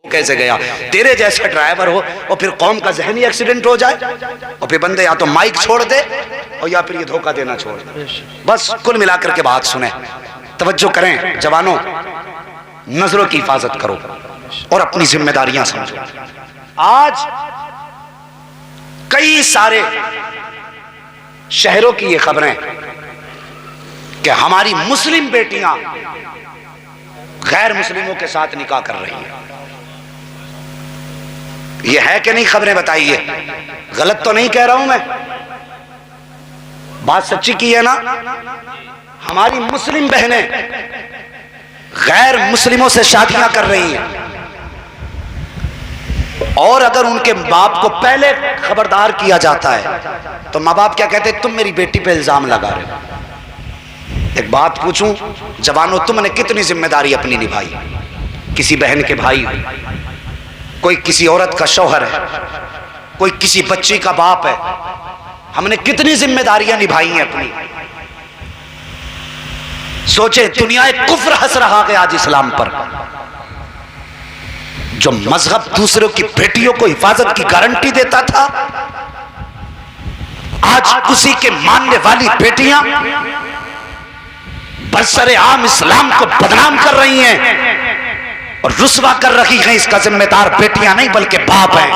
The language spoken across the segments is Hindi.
कैसे गया? तेरे जैसा ड्राइवर हो और फिर कौम का जहनी एक्सीडेंट हो जाए और फिर बंदे या तो माइक छोड़ दे और या फिर ये धोखा देना छोड़ दे। बस कुल मिलाकर के बात सुने, तवज्जो करें जवानों, नजरों की हिफाजत करो और अपनी जिम्मेदारियां समझो। आज कई सारे शहरों की ये खबरें कि हमारी मुस्लिम बेटियां गैर मुस्लिमों के साथ निकाह कर रही हैं। ये है कि नहीं? खबरें बताइए, गलत तो नहीं कह रहा हूं मैं, बात सच्ची की है ना? हमारी मुस्लिम बहनें गैर मुस्लिमों से शादियां कर रही हैं और अगर उनके बाप को पहले खबरदार किया जाता है तो माँ बाप क्या कहते हैं? तुम मेरी बेटी पे इल्जाम लगा रहे हो। एक बात पूछूं जवानों, तुमने कितनी जिम्मेदारी अपनी निभाई? किसी बहन के भाई, कोई किसी औरत का शौहर है, कोई किसी बच्ची का बाप है, हमने कितनी जिम्मेदारियां निभाई हैं अपनी। सोचे दुनिया एक कुफ्र हंस रहा है आज इस्लाम पर। जो मजहब दूसरों की बेटियों को हिफाजत की गारंटी देता था, आज उसी के मानने वाली बेटियां बरसरे आम इस्लाम को बदनाम कर रही हैं और रुस्वा कर रही हैं। इसका जिम्मेदार बेटियां नहीं बल्कि बाप हैं।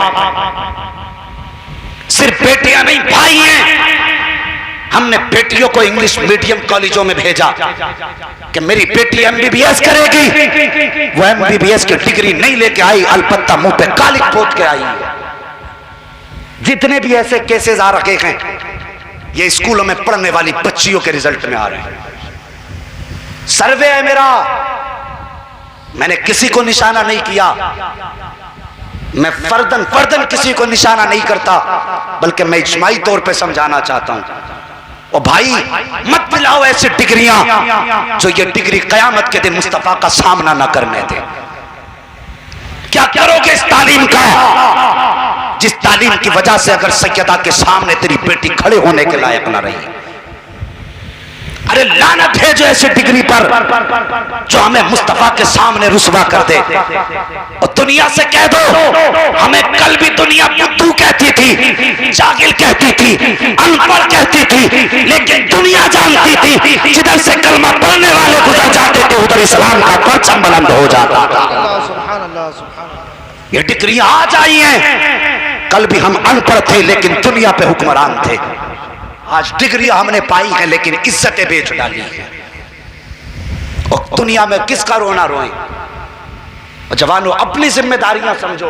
सिर्फ बेटियां नहीं, भाई हैं। हमने बेटियों को इंग्लिश मीडियम कॉलेजों में भेजा कि मेरी बेटी एमबीबीएस करेगी। वो एमबीबीएस की डिग्री नहीं लेके आई, अलबत्ता मुंह पे कालिक पोत के आई है। जितने भी ऐसे केसेस आ रखे हैं ये स्कूलों में पढ़ने वाली बच्चियों के रिजल्ट में आ रहे हैं। सर्वे है मेरा, मैंने किसी को निशाना नहीं किया, मैं फर्दन किसी को निशाना नहीं करता, बल्कि मैं इज्माई तौर पे समझाना चाहता हूं। और भाई मत दिलाओ ऐसी डिग्रियां जो ये डिग्री कयामत के दिन मुस्तफा का सामना न करने दे। क्या करोगे इस तालीम का, जिस तालीम की वजह से अगर सैयदा के सामने तेरी बेटी खड़े होने के लायक ना रही? अरे लानत है जो ऐसी डिग्री पर जो हमें मुस्तफा के सामने रुस्वा कर दे। और दुनिया से कह दो, हमें कल भी दुनिया बुद्धू कहती थी, जागिल कहती थी, अनपढ़ कहती थी, लेकिन दुनिया जानती थी जिधर से कलमा पढ़ने वाले गुजर जाते थे उधर इस्लाम का परचम बुलंद हो जाता था। ये डिग्रियां आज आई हैं, कल भी हम अनपढ़ थे लेकिन दुनिया पे हुक्मरान थे। आज डिग्रियां हमने पाई हैं लेकिन इज्जतें बेच डाली हैं। और दुनिया में किसका रोना रोए? और जवानों अपनी जिम्मेदारियां समझो।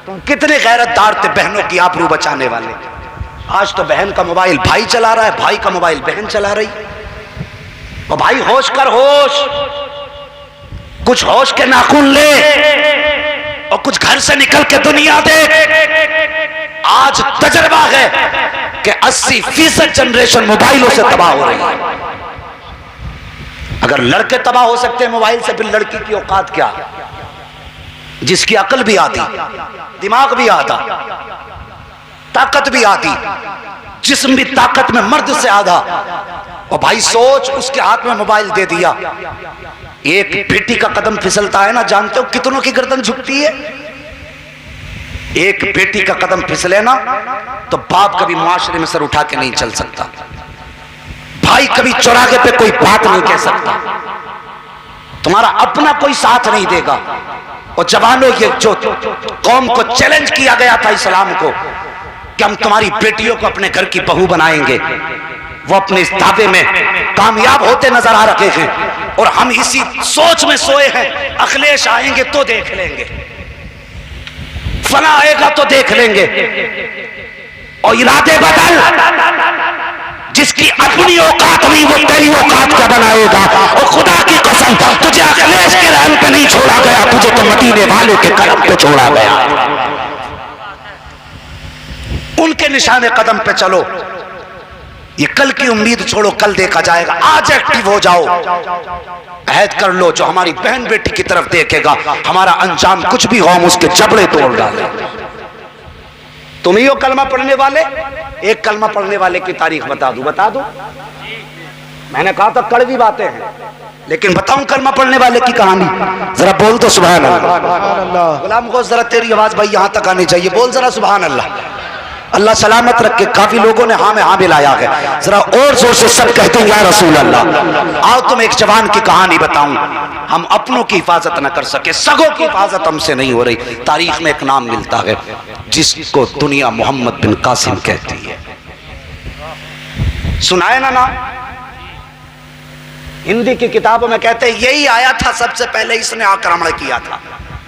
तुम कितने गैरतदार थे बहनों की आबरू बचाने वाले। आज तो बहन का मोबाइल भाई चला रहा है, भाई का मोबाइल बहन चला रही। और भाई होश कर, होश, कुछ होश के नाखून ले और कुछ घर से निकल के दुनिया देख। आज तजर्बा है कि 80% जनरेशन मोबाइलों से तबाह हो रही है। अगर लड़के तबाह हो सकते हैं मोबाइल से, फिर लड़की की औकात क्या? जिसकी अकल भी आती, दिमाग भी आता, ताकत भी आती, जिस्म भी ताकत में मर्द से आधा। और भाई सोच, उसके हाथ में मोबाइल दे दिया, एक बेटी का कदम फिसलता है ना, जानते हो कितनों की गर्दन झुकती है? एक बेटी का कदम फिसले ना तो बाप कभी मुआशरे में सर उठा के नहीं चल सकता, भाई कभी चौराहे पे कोई बात नहीं कह सकता, तुम्हारा अपना कोई साथ नहीं देगा। और जवानों, ये जो कौम को चैलेंज किया गया था इस्लाम को कि हम तुम्हारी बेटियों को अपने घर की बहू बनाएंगे, वो अपने इस दावे में कामयाब होते नजर आ रहे हैं। और हम इसी सोच में सोए हैं, अखिलेश आएंगे तो देख लेंगे, फला आएगा तो देख लेंगे। और इरादे बदल, जिसकी अपनी औकात नहीं वो तेरी औकात क्या बनाएगा? और खुदा की कसम, तुझे अखिलेश के रहम पे नहीं छोड़ा गया, तुझे तो मदीने वाले के करम पे छोड़ा गया। उनके निशाने कदम पे चलो। ये कल की उम्मीद छोड़ो, कल देखा जाएगा। आज एक्टिव हो जाओ, अहद कर लो, जो हमारी बहन बेटी की तरफ देखेगा हमारा अंजाम कुछ भी हो हम उसके जबड़े तोड़ डालें। तुम ही हो कलमा पढ़ने वाले, एक कलमा पढ़ने वाले की तारीख बता दो, बता दो। मैंने कहा था कड़वी बातें हैं, लेकिन बताऊं कलमा पढ़ने वाले की कहानी। जरा बोल तो सुभान अल्लाह। गुलाम को जरा तेरी आवाज भाई यहां तक आनी चाहिए, बोल जरा सुभान अल्लाह। अल्लाह सलामत रखे। काफी लोगों ने हाँ में हाँ मिलाया है, जरा और जोर से सब कहते हैं या रसूल अल्लाह। आओ तुम एक जवान की कहानी बताऊं। हम अपनों की हिफाजत न कर सके, सगों की हिफाजत हमसे नहीं हो रही। तारीख में एक नाम मिलता है जिसको दुनिया मोहम्मद बिन कासिम कहती है। सुनाए ना नाम? हिंदी की किताबों में कहते हैं यही आया था सबसे पहले, इसने आक्रमण किया था।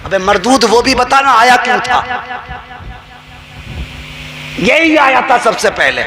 अबे मरदूद वो भी बताना आया क्यों था? यही आया था सबसे पहले,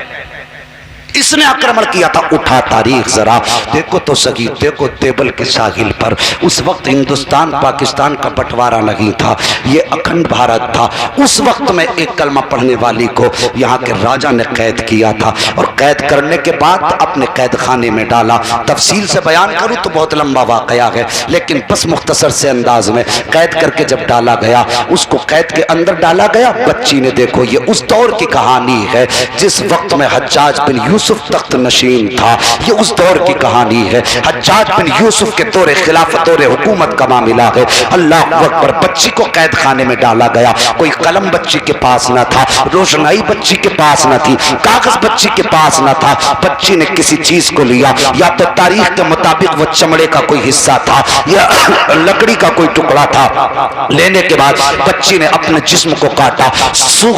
इसने आक्रमण किया था। उठा तारीख जरा देखो तो सही, देखो टेबल के साहिल पर उस वक्त हिंदुस्तान पाकिस्तान का बंटवारा नहीं था, ये अखंड भारत था। उस वक्त में एक कलमा पढ़ने वाली को यहाँ के राजा ने कैद किया था, और कैद करने के बाद अपने कैद खाने में डाला। तफसील से बयान करूँ तो बहुत लंबा वाकया है, लेकिन बस मुख्तसर से अंदाज में कैद करके जब डाला गया, उसको कैद के अंदर डाला गया। बच्ची ने देखो, ये उस दौर की कहानी है जिस वक्त में हज्जाज बिन यूसुफ तख्त नशीन था। ये उस दौर की कहानी है। हज्जाज बिन यूसुफ के दौरे खिलाफत दौरे हुकूमत का मामला है। अल्लाह अकबर। बच्ची को कैद खाने में डाला गया। कोई कलम बच्ची के पास न था, रोशनाई बच्ची के पास न थी, कागज बच्ची के पास न था। बच्ची ने किसी चीज को लिया, या तो तारीख के मुताबिक वो चमड़े का कोई हिस्सा था या लकड़ी का कोई टुकड़ा था। लेने के बाद बच्ची ने अपने जिस्म को काटा।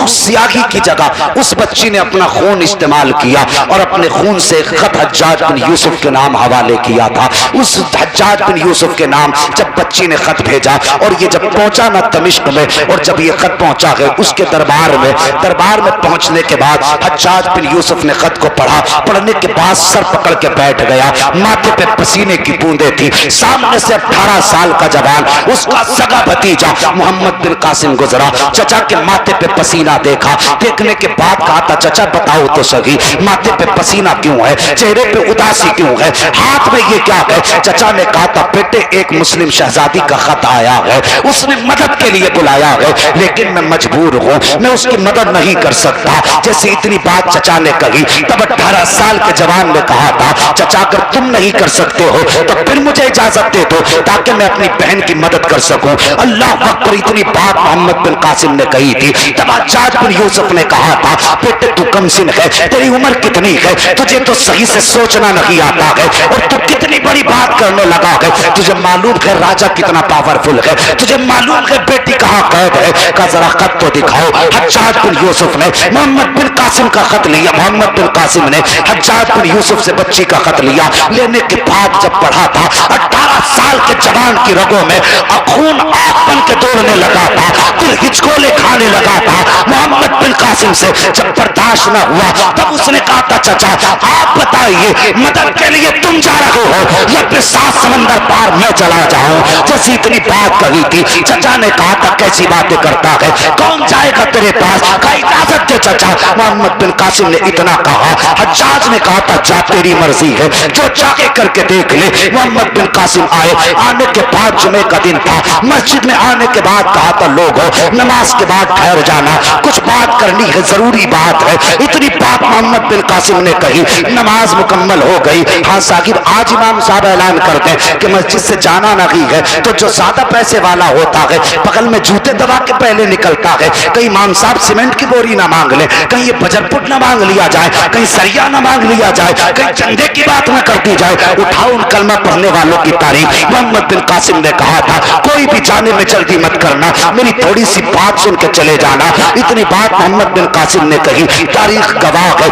स्याही की जगह उस बच्ची ने अपना खून इस्तेमाल किया और अपने खून से खत हज्जाज बिन यूसुफ के नाम हवाले किया था। उस हज्जाज बिन यूसुफ के नाम जब बच्ची ने खत भेजा, और ये जब पहुंचा ना दमिश्क में, और जब ये खत पहुंचा है उसके दरबार में पहुंचने के बाद हज्जाज बिन यूसुफ ने खत को पढ़ा। पढ़ने के बाद सर पकड़ के बैठ गया। माथे पे पसीने की बूंदें थी। सामने से 18 साल का जवान, उसका सगा भतीजा मोहम्मद बिन कासिम गुजरा। चचा के माथे पे पसीना देखा। देखने के बाद कहा था चचा बताओ तो सही, माथे पे पसीना क्यों है, चेहरे पे उदासी क्यों है, हाथ में ये क्या है? चचा ने कहा था बेटे एक मुस्लिम शहजादी का खत आया है, उसने मदद के लिए बुलाया है, लेकिन मैं मजबूर हूँ, मैं उसकी मदद नहीं कर सकता। जैसे इतनी बात चचा ने कही, तब 18 साल के जवान ने कहा था चचा अगर तुम नहीं कर सकते हो तो फिर मुझे इजाजत दे दो ताकि मैं अपनी बहन की मदद कर सकूं। अल्लाह अकबर। इतनी बात मोहम्मद बिन कासिम ने कही थी। तब हज्जाज बिन यूसुफ ने कहा था बेटे तू कमसिन है, तेरी उम्र कितनी है, तुझे तो सही से सोचना नहीं आता है, और तू कितनी बड़ी बात करने लगा है। तुझे मालूम है राजा कितना पावरफुल है, तुझे मालूम है बेटी कहाँ कैद है, का जरा खत तो दिखाओ। हज्जाज बिन यूसुफ ने मोहम्मद बिन कासिम का खत लिया। मोहम्मद बिन कासिम ने हज्जाज बिन यूसुफ से बच्ची का खत लिया। लेने के बाद जब पढ़ा था, 18 साल के जवान की रगों में खून आग बन के दौड़ने लगा था, दिल हिचकोले खाने लगा था। मोहम्मद बिन कासिम से जब बर्दाश्त न हुआ तब उसने कहा था चचा आप बताइए मदद के लिए तुम जा रहे हो या फिर 7 समंदर पार मैं चला जाऊं? जैसी इतनी बात कही थी, चचा ने कहा था कैसी बातें करता है, कौन जाएगा तेरे पास, का इजाजत दे चचा। मोहम्मद बिन कासिम ने इतना कहा। हज्जाज ने कहा था जा तेरी मर्जी है, जो चाहे करके देख ले। मोहम्मद बिन कासिम आए। आने के बाद जुमे का दिन था। मस्जिद में आने के बाद कहा था लोगों नमाज के बाद ठहर जाना, कुछ बात करनी है, जरूरी बात है। इतनी बात मोहम्मद बिन कासिम ने कही। नमाज मुकम्मल हो गई। हाँ साकिब आज इमाम साहब ऐलान करते हैं कि मस्जिद से जाना नहीं है, तो जो ज्यादा पैसे वाला होता है बगल में जूते दबा के पहले निकलता है। कहीं इमाम साहब सीमेंट की बोरी ना मांग ले, कहीं ये बजरपुट ना मांग लिया जाए, कहीं सरिया ना मांग लिया जाए, कहीं चंदे की बात ना कर दी जाए। उठाओ उन कलमा पढ़ने वालों की तारीफ। मोहम्मद बिन कासिम ने कहा था कोई भी जाने में जल्दी मत करना, मेरी थोड़ी सी बात सुन के चले जाना। इतनी बात मोहम्मद बिन कासिम ने कही। तारीख गवाह है।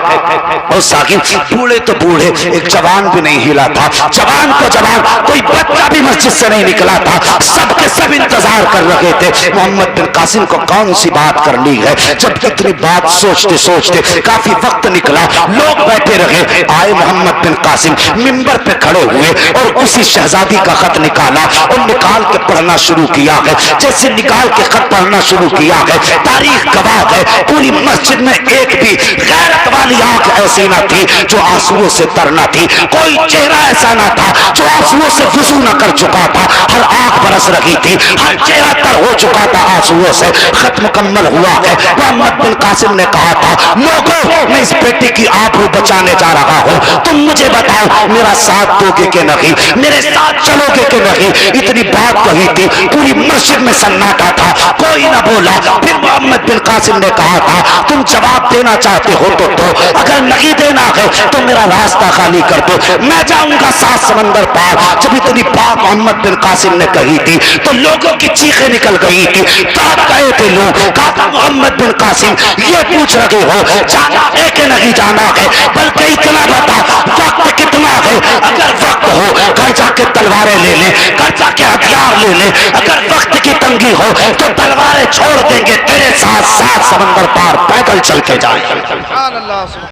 और साकिब बूढ़े तो बूढ़े, एक जवान भी नहीं हिला था। जवान को जवान, कोई बच्चा भी मस्जिद से नहीं निकला था। सबके सब इंतजार कर रहे थे मोहम्मद बिन कासिम को कौन सी बात करनी है। जब इतनी बात सोचते सोचते काफी वक्त निकला, लोग बैठे रहे। आए मोहम्मद बिन कासिम मिंबर पे खड़े हुए और उसी शहजादी का खत निकाला और निकाल के पढ़ना शुरू किया है। जैसे निकाल के खत पढ़ना शुरू किया है, तारीख गवाह है, पूरी मस्जिद में एक भी गैरत वाली आंख ऐसी ना थी जो आंसुओं से तरना थी, कोई चेहरा ऐसा ना था जो आंसुओं से वुजू न कर चुका था। हर आंख बरस रही थी, हर चेहरा तर हो चुका था आंसुओं से। खत मुकम्मल हुआ है। मोहम्मद बिन कासिम ने कहा था, लोगों मैं इस बेटे की आबरू बचाने जा रहा हूं, तुम मुझे बताओ मेरा साथ दोगे कि नहीं, मेरे साथ चलोगे कि नहीं। इतनी बात कही थी, पूरी मस्जिद में सन्नाटा था, कोई ना बोला। फिर मोहम्मद बिन कासिम ने कहा था, तुम जवाब देना चाहते हो तो दो, अगर नहीं देना है तो मेरा रास्ता खाली कर दो, मैं जाऊंगा 7 समंदर पार। जब इतनी बात मोहम्मद बिन कासिम ने कही थी तो लोगों की चीखें निकल गई थी, तड़प गए थे लोग। कहा था, मोहम्मद बिन कासिम ये पूछ रहे हो जाना है कि नहीं जाना है, बल्कि इतना बता वक्त कितना है। अगर वक्त हो घर जाके तलवारें ले ले, घर जाके हथियार ले ले, अगर वक्त की तंगी हो तो तलवारें छोड़ देंगे, तेरे साथ 7 समंदर पार पैदल चल के जाएंगे।